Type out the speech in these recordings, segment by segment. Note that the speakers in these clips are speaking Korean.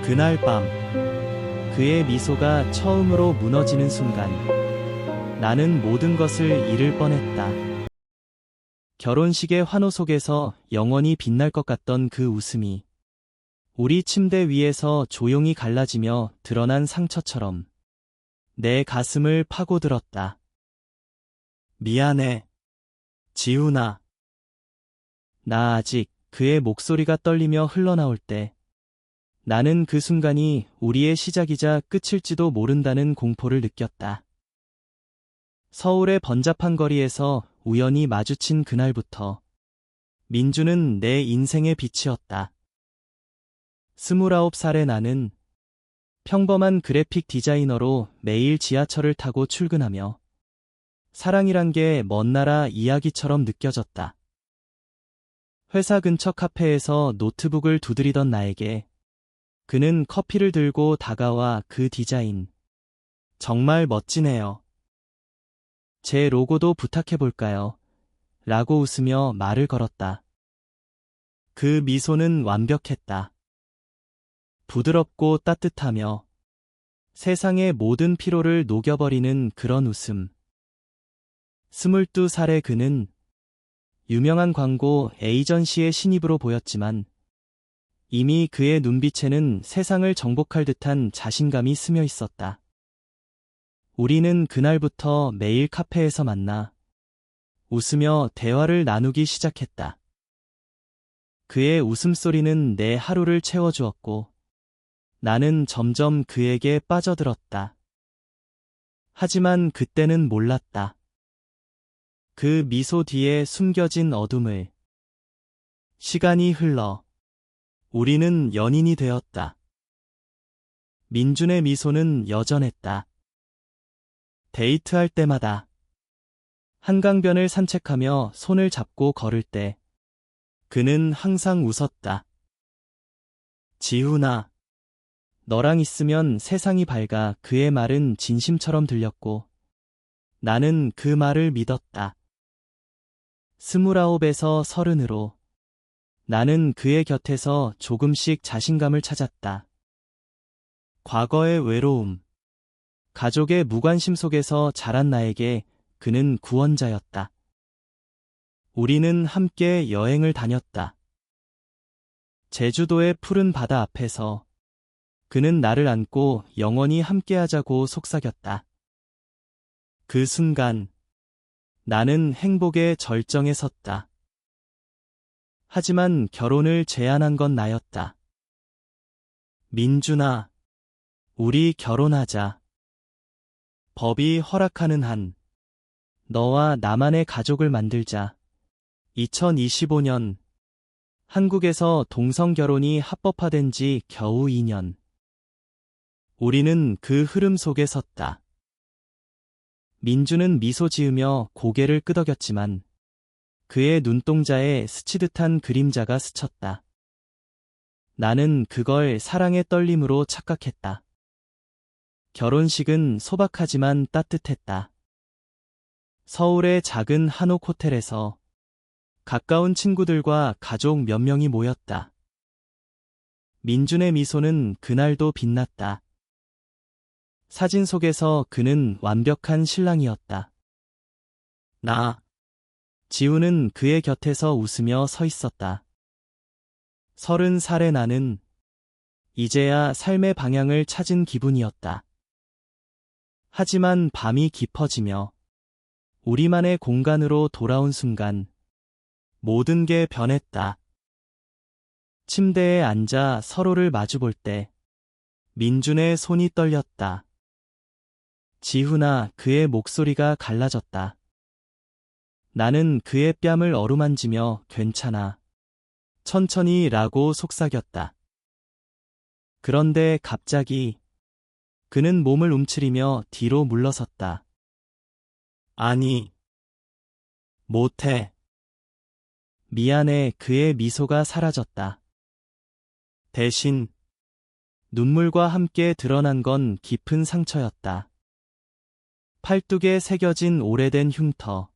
그날 밤, 그의 미소가 처음으로 무너지는 순간, 나는 모든 것을 잃을 뻔했다. 결혼식의 환호 속에서 영원히 빛날 것 같던 그 웃음이 우리 침대 위에서 조용히 갈라지며 드러난 상처처럼 내 가슴을 파고들었다. 미안해, 지훈아. 나 아직 그의 목소리가 떨리며 흘러나올 때 나는 그 순간이 우리의 시작이자 끝일지도 모른다는 공포를 느꼈다. 서울의 번잡한 거리에서 우연히 마주친 그날부터 민주는 내 인생의 빛이었다. 29살의 나는 평범한 그래픽 디자이너로 매일 지하철을 타고 출근하며 사랑이란 게 먼 나라 이야기처럼 느껴졌다. 회사 근처 카페에서 노트북을 두드리던 나에게 그는 커피를 들고 다가와 그 디자인. 정말 멋지네요. 제 로고도 부탁해볼까요? 라고 웃으며 말을 걸었다. 그 미소는 완벽했다. 부드럽고 따뜻하며 세상의 모든 피로를 녹여버리는 그런 웃음. 22살의 그는 유명한 광고 에이전시의 신입으로 보였지만 이미 그의 눈빛에는 세상을 정복할 듯한 자신감이 스며 있었다. 우리는 그날부터 매일 카페에서 만나 웃으며 대화를 나누기 시작했다. 그의 웃음소리는 내 하루를 채워주었고 나는 점점 그에게 빠져들었다. 하지만 그때는 몰랐다. 그 미소 뒤에 숨겨진 어둠을. 시간이 흘러 우리는 연인이 되었다. 민준의 미소는 여전했다. 데이트할 때마다 한강변을 산책하며 손을 잡고 걸을 때 그는 항상 웃었다. 지훈아, 너랑 있으면 세상이 밝아. 그의 말은 진심처럼 들렸고 나는 그 말을 믿었다. 29에서 30으로 나는 그의 곁에서 조금씩 자신감을 찾았다. 과거의 외로움, 가족의 무관심 속에서 자란 나에게 그는 구원자였다. 우리는 함께 여행을 다녔다. 제주도의 푸른 바다 앞에서 그는 나를 안고 영원히 함께하자고 속삭였다. 그 순간 나는 행복의 절정에 섰다. 하지만 결혼을 제안한 건 나였다. 민준아, 우리 결혼하자. 법이 허락하는 한 너와 나만의 가족을 만들자. 2025년 한국에서 동성결혼이 합법화된 지 겨우 2년. 우리는 그 흐름 속에 섰다. 민주는 미소 지으며 고개를 끄덕였지만 그의 눈동자에 스치듯한 그림자가 스쳤다. 나는 그걸 사랑의 떨림으로 착각했다. 결혼식은 소박하지만 따뜻했다. 서울의 작은 한옥 호텔에서 가까운 친구들과 가족 몇 명이 모였다. 민준의 미소는 그날도 빛났다. 사진 속에서 그는 완벽한 신랑이었다. 지우는 그의 곁에서 웃으며 서 있었다. 30살의 나는 이제야 삶의 방향을 찾은 기분이었다. 하지만 밤이 깊어지며 우리만의 공간으로 돌아온 순간 모든 게 변했다. 침대에 앉아 서로를 마주볼 때 민준의 손이 떨렸다. 지훈아, 그의 목소리가 갈라졌다. 나는 그의 뺨을 어루만지며 괜찮아. 천천히 라고 속삭였다. 그런데 갑자기 그는 몸을 움츠리며 뒤로 물러섰다. 아니, 못해. 미안해. 그의 미소가 사라졌다. 대신 눈물과 함께 드러난 건 깊은 상처였다. 팔뚝에 새겨진 오래된 흉터,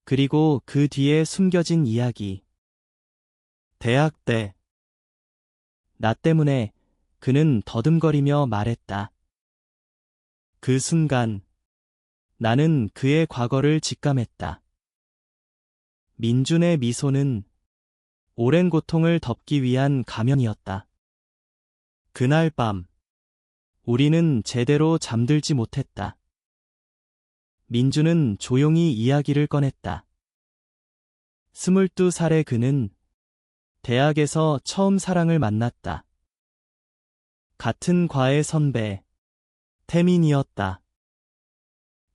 그리고 그 뒤에 숨겨진 이야기. 대학 때 나 때문에 그는 더듬거리며 말했다. 그 순간 나는 그의 과거를 직감했다. 민준의 미소는 오랜 고통을 덮기 위한 가면이었다. 그날 밤 우리는 제대로 잠들지 못했다. 민준은 조용히 이야기를 꺼냈다. 22살의 그는 대학에서 처음 사랑을 만났다. 같은 과의 선배, 태민이었다.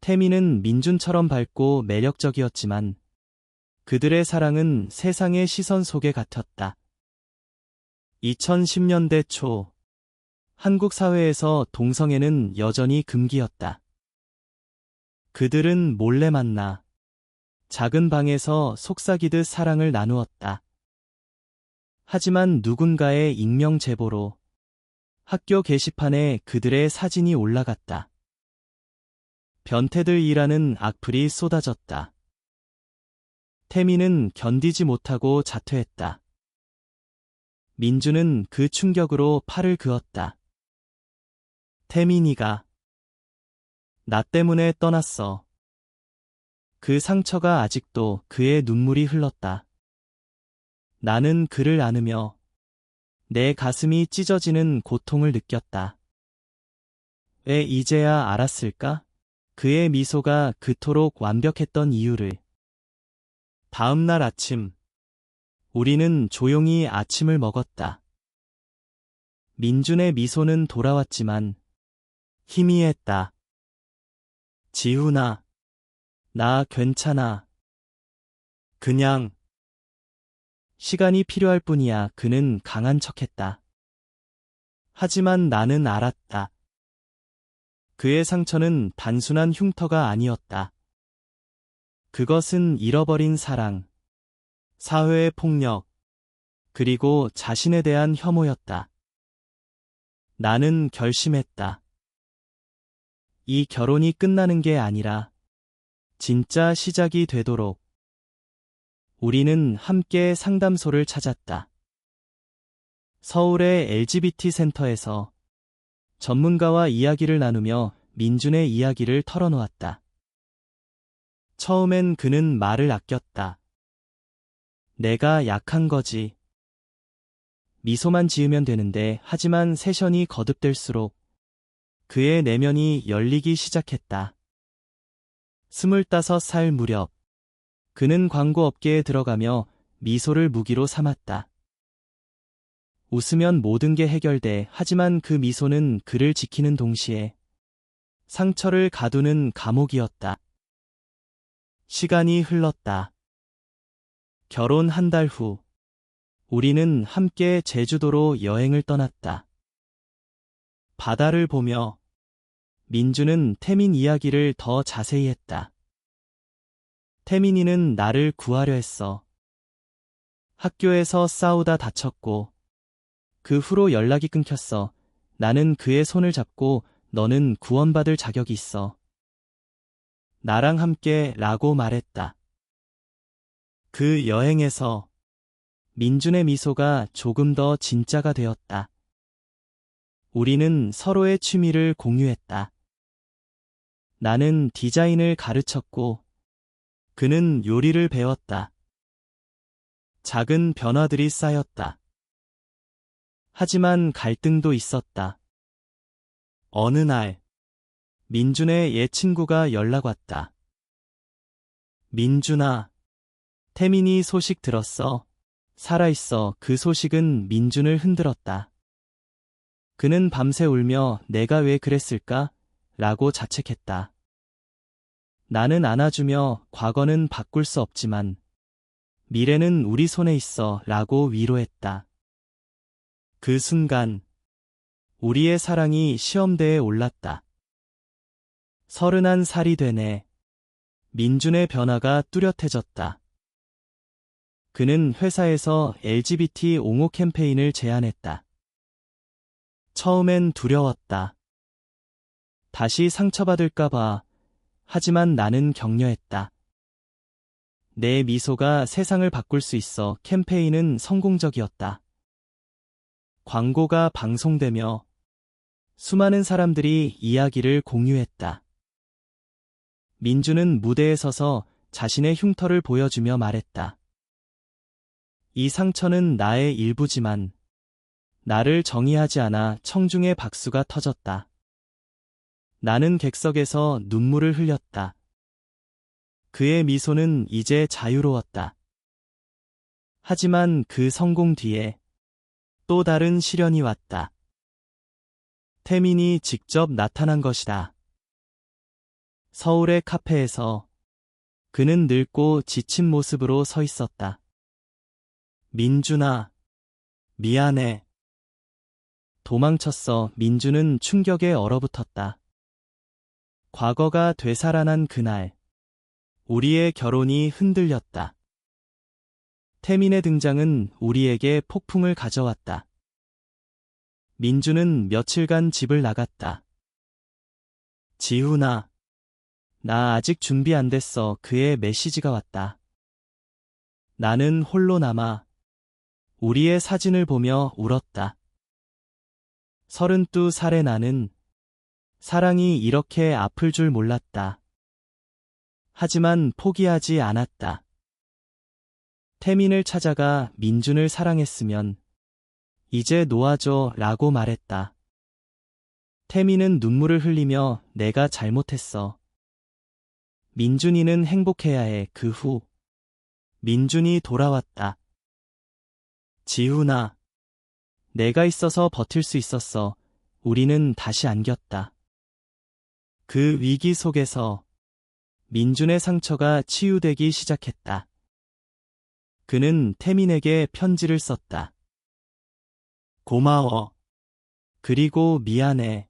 태민은 민준처럼 밝고 매력적이었지만 그들의 사랑은 세상의 시선 속에 갇혔다. 2010년대 초, 한국 사회에서 동성애는 여전히 금기였다. 그들은 몰래 만나 작은 방에서 속삭이듯 사랑을 나누었다. 하지만 누군가의 익명 제보로 학교 게시판에 그들의 사진이 올라갔다. 변태들이라는 악플이 쏟아졌다. 태민은 견디지 못하고 자퇴했다. 민주는 그 충격으로 팔을 그었다. 태민이가 나 때문에 떠났어. 그 상처가 아직도 그의 눈물이 흘렀다. 나는 그를 안으며 내 가슴이 찢어지는 고통을 느꼈다. 왜 이제야 알았을까? 그의 미소가 그토록 완벽했던 이유를. 다음 날 아침, 우리는 조용히 아침을 먹었다. 민준의 미소는 돌아왔지만 희미했다. 지훈아, 나 괜찮아. 그냥 시간이 필요할 뿐이야. 그는 강한 척했다. 하지만 나는 알았다. 그의 상처는 단순한 흉터가 아니었다. 그것은 잃어버린 사랑, 사회의 폭력, 그리고 자신에 대한 혐오였다. 나는 결심했다. 이 결혼이 끝나는 게 아니라 진짜 시작이 되도록. 우리는 함께 상담소를 찾았다. 서울의 LGBT 센터에서 전문가와 이야기를 나누며 민준의 이야기를 털어놓았다. 처음엔 그는 말을 아꼈다. 내가 약한 거지. 미소만 지으면 되는데. 하지만 세션이 거듭될수록 그의 내면이 열리기 시작했다. 25살 무렵 그는 광고 업계에 들어가며 미소를 무기로 삼았다. 웃으면 모든 게 해결돼. 하지만 그 미소는 그를 지키는 동시에 상처를 가두는 감옥이었다. 시간이 흘렀다. 결혼 한 달 후, 우리는 함께 제주도로 여행을 떠났다. 바다를 보며 민주는 태민 이야기를 더 자세히 했다. 태민이는 나를 구하려 했어. 학교에서 싸우다 다쳤고 그 후로 연락이 끊겼어. 나는 그의 손을 잡고 너는 구원받을 자격이 있어. 나랑 함께 라고 말했다. 그 여행에서 민준의 미소가 조금 더 진짜가 되었다. 우리는 서로의 취미를 공유했다. 나는 디자인을 가르쳤고 그는 요리를 배웠다. 작은 변화들이 쌓였다. 하지만 갈등도 있었다. 어느 날 민준의 옛 친구가 연락 왔다. 민준아, 태민이 소식 들었어. 살아있어. 그 소식은 민준을 흔들었다. 그는 밤새 울며 내가 왜 그랬을까? 라고 자책했다. 나는 안아주며 과거는 바꿀 수 없지만 미래는 우리 손에 있어 라고 위로했다. 그 순간 우리의 사랑이 시험대에 올랐다. 31살이 되네. 민준의 변화가 뚜렷해졌다. 그는 회사에서 LGBT 옹호 캠페인을 제안했다. 처음엔 두려웠다. 다시 상처받을까봐. 하지만 나는 격려했다. 내 미소가 세상을 바꿀 수 있어. 캠페인은 성공적이었다. 광고가 방송되며 수많은 사람들이 이야기를 공유했다. 민주는 무대에 서서 자신의 흉터를 보여주며 말했다. 이 상처는 나의 일부지만 나를 정의하지 않아 청중의 박수가 터졌다. 나는 객석에서 눈물을 흘렸다. 그의 미소는 이제 자유로웠다. 하지만 그 성공 뒤에 또 다른 시련이 왔다. 태민이 직접 나타난 것이다. 서울의 카페에서 그는 늙고 지친 모습으로 서 있었다. 민준아, 미안해. 도망쳤어. 민준은 충격에 얼어붙었다. 과거가 되살아난 그날, 우리의 결혼이 흔들렸다. 태민의 등장은 우리에게 폭풍을 가져왔다. 민주는 며칠간 집을 나갔다. 지훈아, 나 아직 준비 안 됐어. 그의 메시지가 왔다. 나는 홀로 남아 우리의 사진을 보며 울었다. 32살의 나는 사랑이 이렇게 아플 줄 몰랐다. 하지만 포기하지 않았다. 태민을 찾아가 민준을 사랑했으면 이제 놓아줘 라고 말했다. 태민은 눈물을 흘리며 내가 잘못했어. 민준이는 행복해야 해. 그 후 민준이 돌아왔다. 지훈아, 내가 있어서 버틸 수 있었어. 우리는 다시 안겼다. 그 위기 속에서 민준의 상처가 치유되기 시작했다. 그는 태민에게 편지를 썼다. 고마워. 그리고 미안해.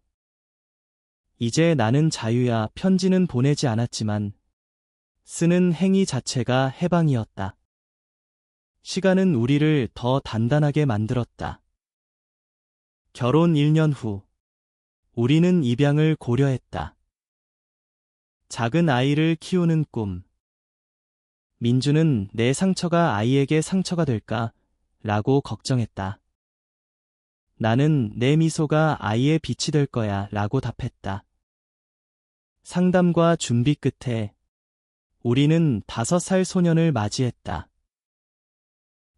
이제 나는 자유야. 편지는 보내지 않았지만 쓰는 행위 자체가 해방이었다. 시간은 우리를 더 단단하게 만들었다. 결혼 1년 후, 우리는 입양을 고려했다. 작은 아이를 키우는 꿈. 민주는 내 상처가 아이에게 상처가 될까? 라고 걱정했다. 나는 내 미소가 아이의 빛이 될 거야 라고 답했다. 상담과 준비 끝에 우리는 5살 소년을 맞이했다.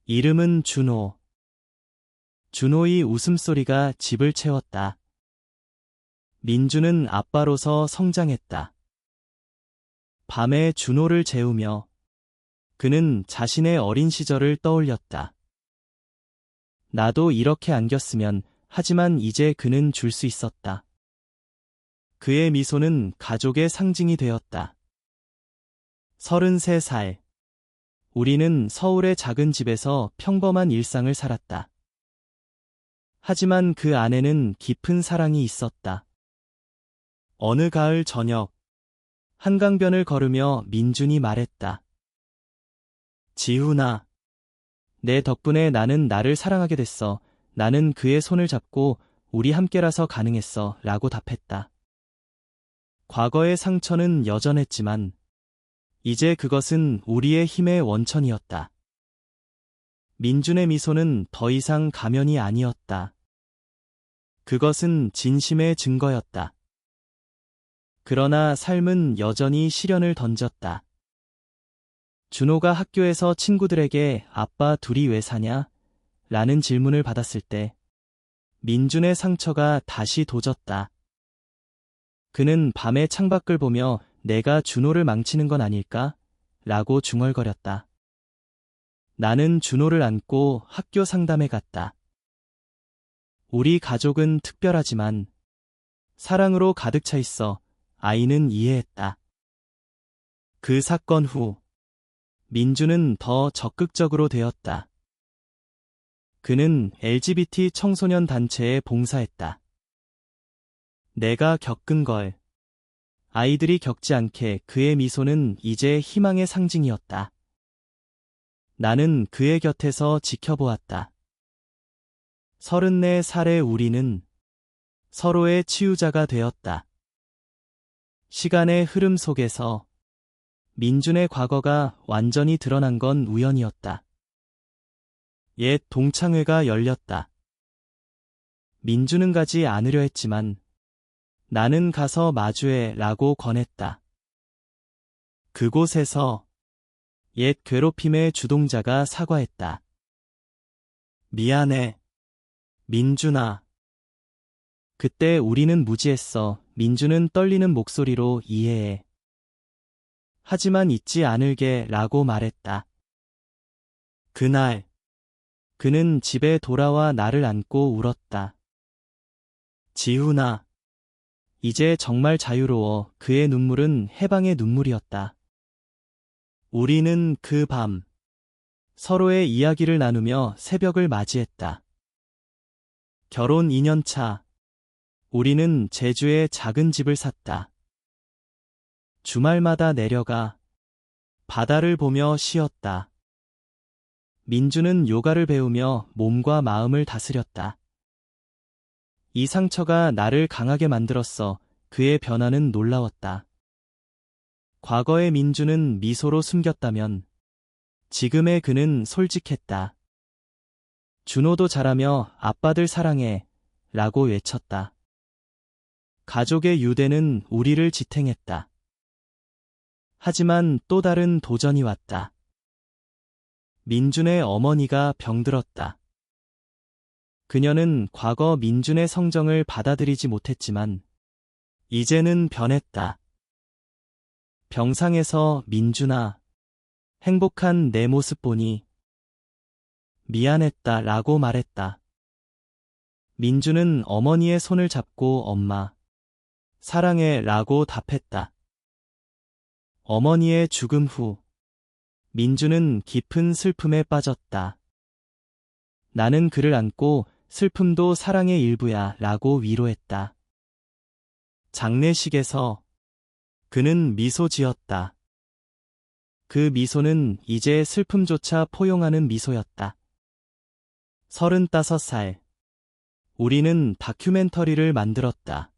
이름은 준호. 준호의 웃음소리가 집을 채웠다. 민주는 아빠로서 성장했다. 밤에 준호를 재우며 그는 자신의 어린 시절을 떠올렸다. 나도 이렇게 안겼으면. 하지만 이제 그는 줄 수 있었다. 그의 미소는 가족의 상징이 되었다. 33살. 우리는 서울의 작은 집에서 평범한 일상을 살았다. 하지만 그 안에는 깊은 사랑이 있었다. 어느 가을 저녁, 한강변을 걸으며 민준이 말했다. 지훈아, 내 덕분에 나는 나를 사랑하게 됐어. 나는 그의 손을 잡고 우리 함께라서 가능했어 라고 답했다. 과거의 상처는 여전했지만 이제 그것은 우리의 힘의 원천이었다. 민준의 미소는 더 이상 가면이 아니었다. 그것은 진심의 증거였다. 그러나 삶은 여전히 시련을 던졌다. 준호가 학교에서 친구들에게 아빠 둘이 왜 사냐? 라는 질문을 받았을 때 민준의 상처가 다시 돋았다. 그는 밤에 창밖을 보며 내가 준호를 망치는 건 아닐까? 라고 중얼거렸다. 나는 준호를 안고 학교 상담에 갔다. 우리 가족은 특별하지만 사랑으로 가득 차 있어. 아이는 이해했다. 그 사건 후 민주는 더 적극적으로 되었다. 그는 LGBT 청소년 단체에 봉사했다. 내가 겪은 걸 아이들이 겪지 않게. 그의 미소는 이제 희망의 상징이었다. 나는 그의 곁에서 지켜보았다. 34살의 우리는 서로의 치유자가 되었다. 시간의 흐름 속에서 민준의 과거가 완전히 드러난 건 우연이었다. 옛 동창회가 열렸다. 민주는 가지 않으려 했지만 나는 가서 마주해 라고 권했다. 그곳에서 옛 괴롭힘의 주동자가 사과했다. 미안해, 민준아. 그때 우리는 무지했어. 민주는 떨리는 목소리로 이해해. 하지만 잊지 않을게 라고 말했다. 그날, 그는 집에 돌아와 나를 안고 울었다. 지훈아, 이제 정말 자유로워. 그의 눈물은 해방의 눈물이었다. 우리는 그 밤, 서로의 이야기를 나누며 새벽을 맞이했다. 결혼 2년 차, 우리는 제주에 작은 집을 샀다. 주말마다 내려가 바다를 보며 쉬었다. 민주는 요가를 배우며 몸과 마음을 다스렸다. 이 상처가 나를 강하게 만들었어. 그의 변화는 놀라웠다. 과거의 민주는 미소로 숨겼다면 지금의 그는 솔직했다. 준호도 잘하며 아빠들 사랑해 라고 외쳤다. 가족의 유대는 우리를 지탱했다. 하지만 또 다른 도전이 왔다. 민준의 어머니가 병들었다. 그녀는 과거 민준의 성정을 받아들이지 못했지만 이제는 변했다. 병상에서 민준아, 행복한 내 모습 보니 미안했다 라고 말했다. 민준은 어머니의 손을 잡고 엄마, 사랑해 라고 답했다. 어머니의 죽음 후 민주는 깊은 슬픔에 빠졌다. 나는 그를 안고 슬픔도 사랑의 일부야 라고 위로했다. 장례식에서 그는 미소 지었다. 그 미소는 이제 슬픔조차 포용하는 미소였다. 35살. 우리는 다큐멘터리를 만들었다.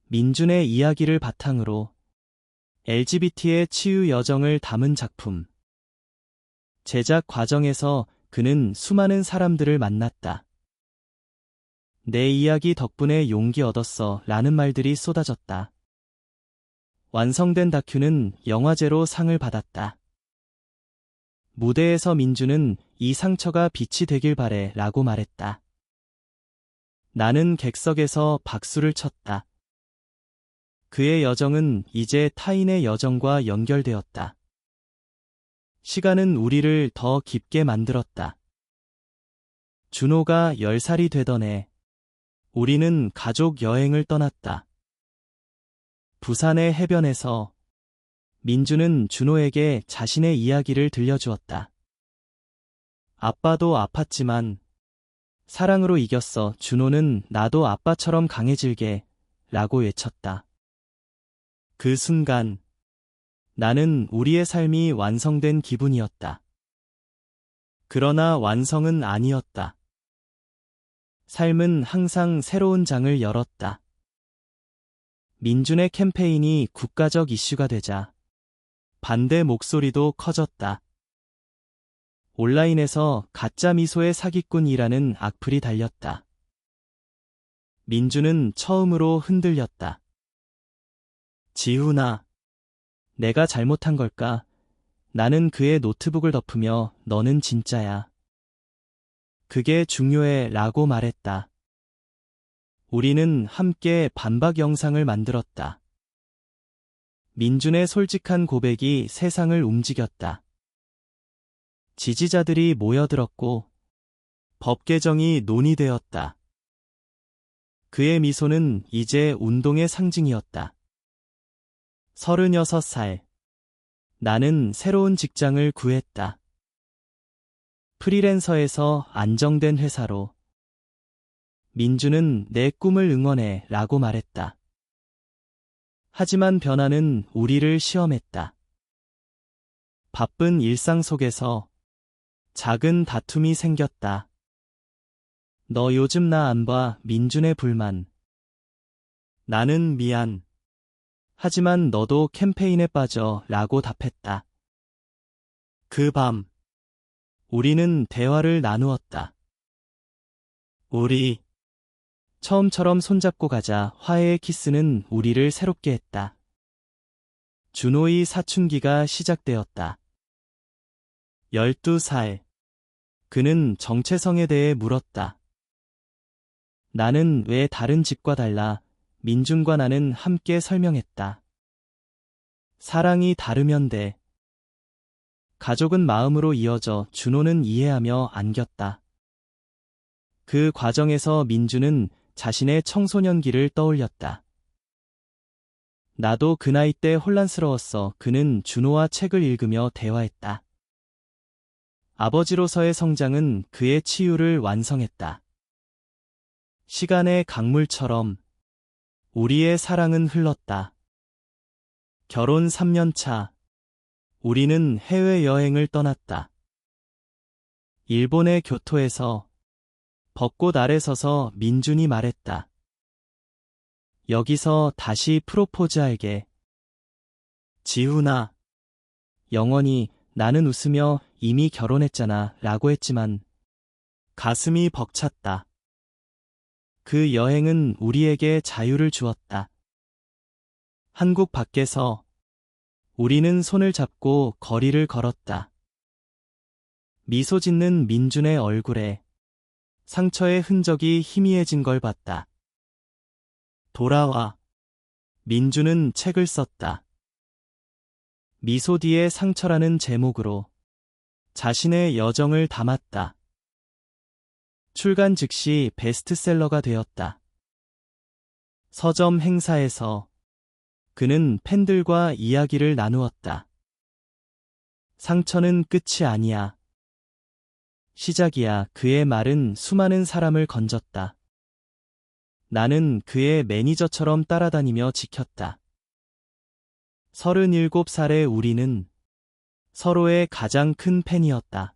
민준의 이야기를 바탕으로 LGBT의 치유 여정을 담은 작품. 제작 과정에서 그는 수많은 사람들을 만났다. 내 이야기 덕분에 용기 얻었어 라는 말들이 쏟아졌다. 완성된 다큐는 영화제로 상을 받았다. 무대에서 민주는 이 상처가 빛이 되길 바래 라고 말했다. 나는 객석에서 박수를 쳤다. 그의 여정은 이제 타인의 여정과 연결되었다. 시간은 우리를 더 깊게 만들었다. 준호가 10살이 되던 해, 우리는 가족 여행을 떠났다. 부산의 해변에서 민주는 준호에게 자신의 이야기를 들려주었다. 아빠도 아팠지만 사랑으로 이겼어. 준호는 나도 아빠처럼 강해질게 라고 외쳤다. 그 순간 나는 우리의 삶이 완성된 기분이었다. 그러나 완성은 아니었다. 삶은 항상 새로운 장을 열었다. 민준의 캠페인이 국가적 이슈가 되자 반대 목소리도 커졌다. 온라인에서 가짜 미소의 사기꾼이라는 악플이 달렸다. 민준은 처음으로 흔들렸다. 지훈아, 내가 잘못한 걸까? 나는 그의 노트북을 덮으며 너는 진짜야. 그게 중요해 라고 말했다. 우리는 함께 반박 영상을 만들었다. 민준의 솔직한 고백이 세상을 움직였다. 지지자들이 모여들었고 법 개정이 논의되었다. 그의 미소는 이제 운동의 상징이었다. 36살. 나는 새로운 직장을 구했다. 프리랜서에서 안정된 회사로. 민주는 내 꿈을 응원해 라고 말했다. 하지만 변화는 우리를 시험했다. 바쁜 일상 속에서 작은 다툼이 생겼다. 너 요즘 나 안 봐. 민준의 불만. 나는 미안. 하지만 너도 캠페인에 빠져 라고 답했다. 그 밤, 우리는 대화를 나누었다. 우리 처음처럼 손잡고 가자 화해의 키스는 우리를 새롭게 했다. 준호의 사춘기가 시작되었다. 12살. 그는 정체성에 대해 물었다. 나는 왜 다른 집과 달라? 민준과 나는 함께 설명했다. 사랑이 다르면 돼. 가족은 마음으로 이어져. 준호는 이해하며 안겼다. 그 과정에서 민준은 자신의 청소년기를 떠올렸다. 나도 그 나이 때 혼란스러웠어. 그는 준호와 책을 읽으며 대화했다. 아버지로서의 성장은 그의 치유를 완성했다. 시간의 강물처럼 우리의 사랑은 흘렀다. 결혼 3년 차. 우리는 해외여행을 떠났다. 일본의 교토에서 벚꽃 아래 서서 민준이 말했다. 여기서 다시 프로포즈할게. 지훈아. 영원히. 나는 웃으며 이미 결혼했잖아 라고 했지만 가슴이 벅찼다. 그 여행은 우리에게 자유를 주었다. 한국 밖에서 우리는 손을 잡고 거리를 걸었다. 미소 짓는 민준의 얼굴에 상처의 흔적이 희미해진 걸 봤다. 돌아와. 민준은 책을 썼다. 미소 뒤에 상처라는 제목으로 자신의 여정을 담았다. 출간 즉시 베스트셀러가 되었다. 서점 행사에서 그는 팬들과 이야기를 나누었다. 상처는 끝이 아니야. 시작이야. 그의 말은 수많은 사람을 건졌다. 나는 그의 매니저처럼 따라다니며 지켰다. 37살의 우리는 서로의 가장 큰 팬이었다.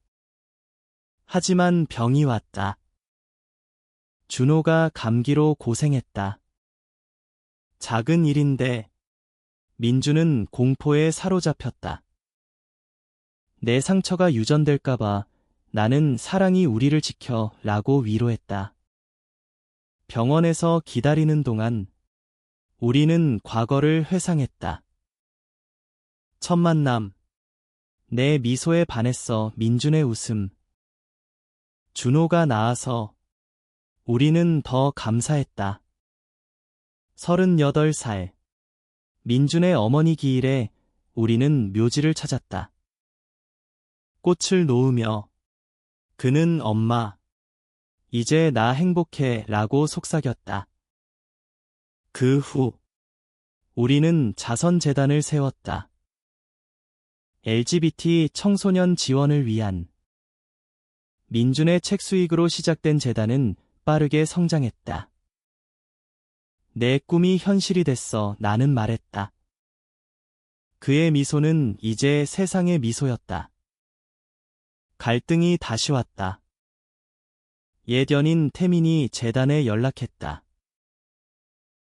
하지만 병이 왔다. 준호가 감기로 고생했다. 작은 일인데 민준은 공포에 사로잡혔다. 내 상처가 유전될까봐 나는 사랑이 우리를 지켜 라고 위로했다. 병원에서 기다리는 동안 우리는 과거를 회상했다. 첫 만남. 내 미소에 반했어. 민준의 웃음. 준호가 나아서 우리는 더 감사했다. 38살. 민준의 어머니 기일에 우리는 묘지를 찾았다. 꽃을 놓으며 그는 엄마, 이제 나 행복해 라고 속삭였다. 그 후 우리는 자선재단을 세웠다. LGBT 청소년 지원을 위한. 민준의 책 수익으로 시작된 재단은 빠르게 성장했다. 내 꿈이 현실이 됐어. 나는 말했다. 그의 미소는 이제 세상의 미소였다. 갈등이 다시 왔다. 옛 연인 태민이 재단에 연락했다.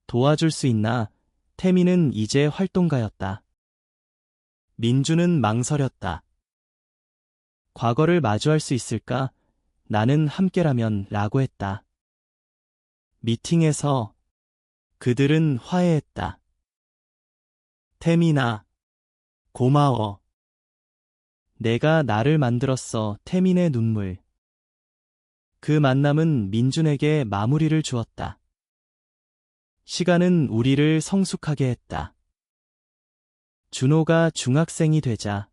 도와줄 수 있나? 태민은 이제 활동가였다. 민준은 망설였다. 과거를 마주할 수 있을까? 나는 함께라면 라고 했다. 미팅에서 그들은 화해했다. 태민아, 고마워. 내가 나를 만들었어. 태민의 눈물. 그 만남은 민준에게 마무리를 주었다. 시간은 우리를 성숙하게 했다. 준호가 중학생이 되자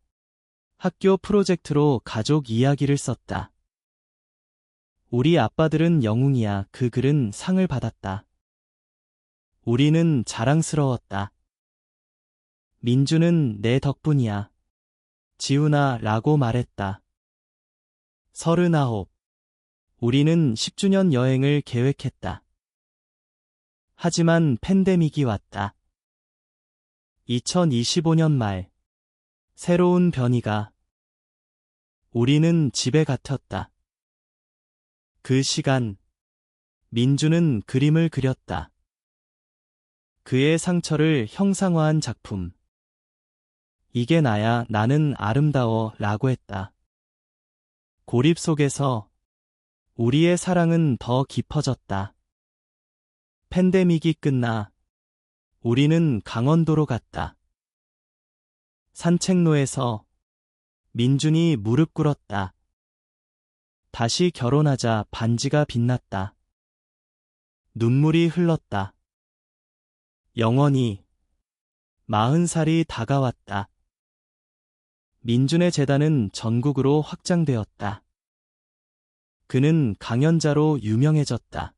학교 프로젝트로 가족 이야기를 썼다. 우리 아빠들은 영웅이야. 그 글은 상을 받았다. 우리는 자랑스러웠다. 민준은 내 덕분이야. 지훈아 라고 말했다. 39. 우리는 10주년 여행을 계획했다. 하지만 팬데믹이 왔다. 2025년 말 새로운 변이가. 우리는 집에 갇혔다. 그 시간 민준은 그림을 그렸다. 그의 상처를 형상화한 작품. 이게 나야. 나는 아름다워 라고 했다. 고립 속에서 우리의 사랑은 더 깊어졌다. 팬데믹이 끝나 우리는 강원도로 갔다. 산책로에서 민준이 무릎 꿇었다. 다시 결혼하자 반지가 빛났다. 눈물이 흘렀다. 영원히 40살이 다가왔다. 민준의 재단은 전국으로 확장되었다. 그는 강연자로 유명해졌다.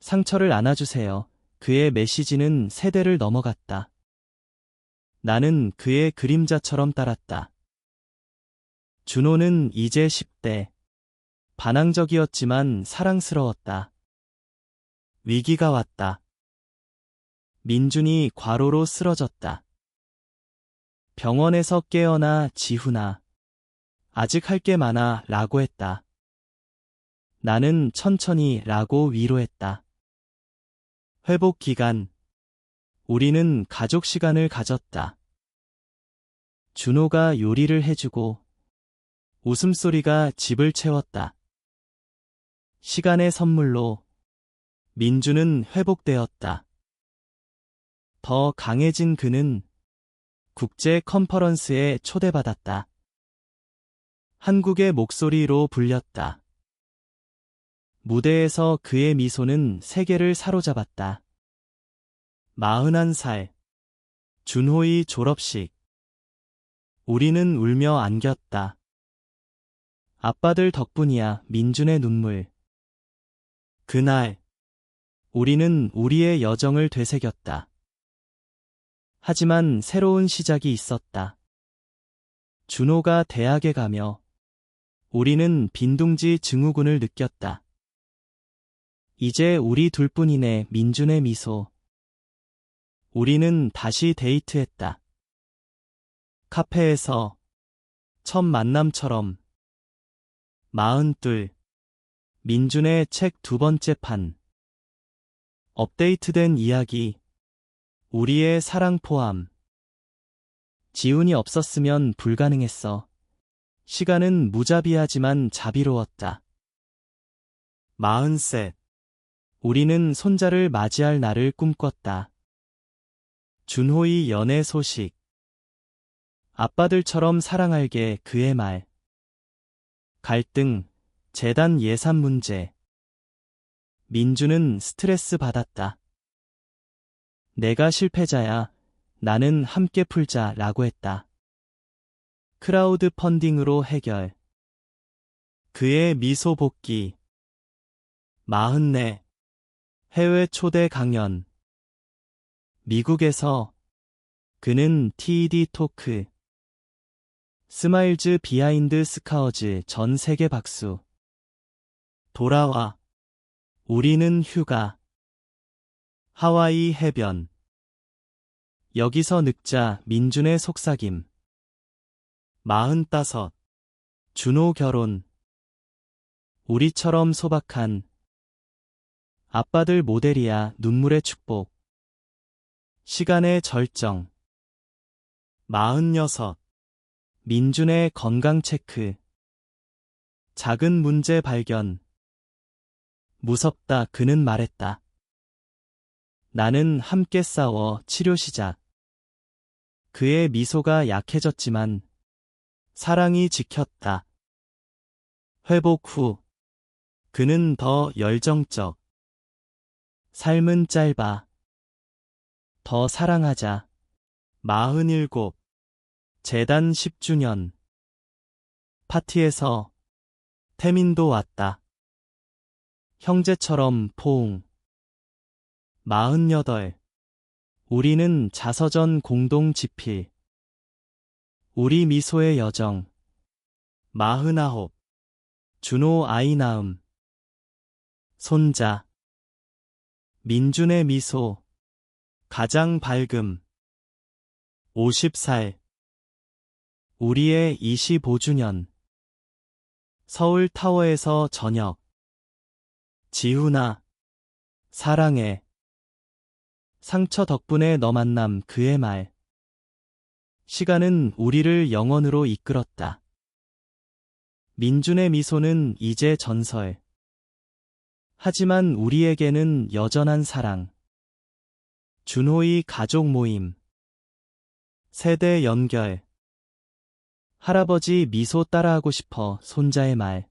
상처를 안아주세요. 그의 메시지는 세대를 넘어갔다. 나는 그의 그림자처럼 따랐다. 준호는 이제 10대. 반항적이었지만 사랑스러웠다. 위기가 왔다. 민준이 과로로 쓰러졌다. 병원에서 깨어나 지훈아, 아직 할 게 많아 라고 했다. 나는 천천히 라고 위로했다. 회복 기간. 우리는 가족 시간을 가졌다. 준호가 요리를 해주고 웃음소리가 집을 채웠다. 시간의 선물로 민준은 회복되었다. 더 강해진 그는 국제 컨퍼런스에 초대받았다. 한국의 목소리로 불렸다. 무대에서 그의 미소는 세계를 사로잡았다. 41살. 준호의 졸업식. 우리는 울며 안겼다. 아빠들 덕분이야. 민준의 눈물. 그날 우리는 우리의 여정을 되새겼다. 하지만 새로운 시작이 있었다. 준호가 대학에 가며 우리는 빈둥지 증후군을 느꼈다. 이제 우리 둘뿐이네. 민준의 미소. 우리는 다시 데이트했다. 카페에서 첫 만남처럼. 42. 민준의 책 2번째 판. 업데이트된 이야기. 우리의 사랑 포함. 지훈이 없었으면 불가능했어. 시간은 무자비하지만 자비로웠다. 43. 우리는 손자를 맞이할 날을 꿈꿨다. 준호의 연애 소식. 아빠들처럼 사랑할게. 그의 말. 갈등, 재단 예산 문제. 민준은 스트레스 받았다. 내가 실패자야. 나는 함께 풀자 라고 했다. 크라우드 펀딩으로 해결. 그의 미소 복귀. 44. 해외 초대 강연. 미국에서 그는 TED 토크. 스마일즈 비하인드 스카어즈 전 세계 박수. 돌아와. 우리는 휴가. 하와이 해변. 여기서 늙자. 민준의 속삭임. 45. 준호 결혼. 우리처럼 소박한 아빠들 모델이야. 눈물의 축복. 시간의 절정. 46. 민준의 건강 체크. 작은 문제 발견. 무섭다. 그는 말했다. 나는 함께 싸워. 치료 시작. 그의 미소가 약해졌지만 사랑이 지켰다. 회복 후 그는 더 열정적. 삶은 짧아. 더 사랑하자. 47. 재단 10주년. 파티에서 태민도 왔다. 형제처럼 포옹. 48. 우리는 자서전 공동 집필. 우리 미소의 여정. 49. 준호 아이 낳음. 손자. 민준의 미소. 가장 밝음. 50살. 우리의 25주년. 서울 타워에서 저녁. 지훈아, 사랑해. 상처 덕분에 너 만남. 그의 말. 시간은 우리를 영원으로 이끌었다. 민준의 미소는 이제 전설. 하지만 우리에게는 여전한 사랑. 준호의 가족 모임. 세대 연결. 할아버지 미소 따라하고 싶어 손자의 말.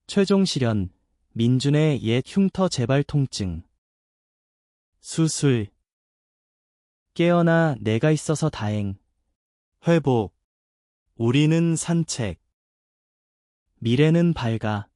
최종 실현. 민준의 옛 흉터 재발 통증. 수술. 깨어나 내가 있어서 다행. 회복. 우리는 산책. 미래는 밝아.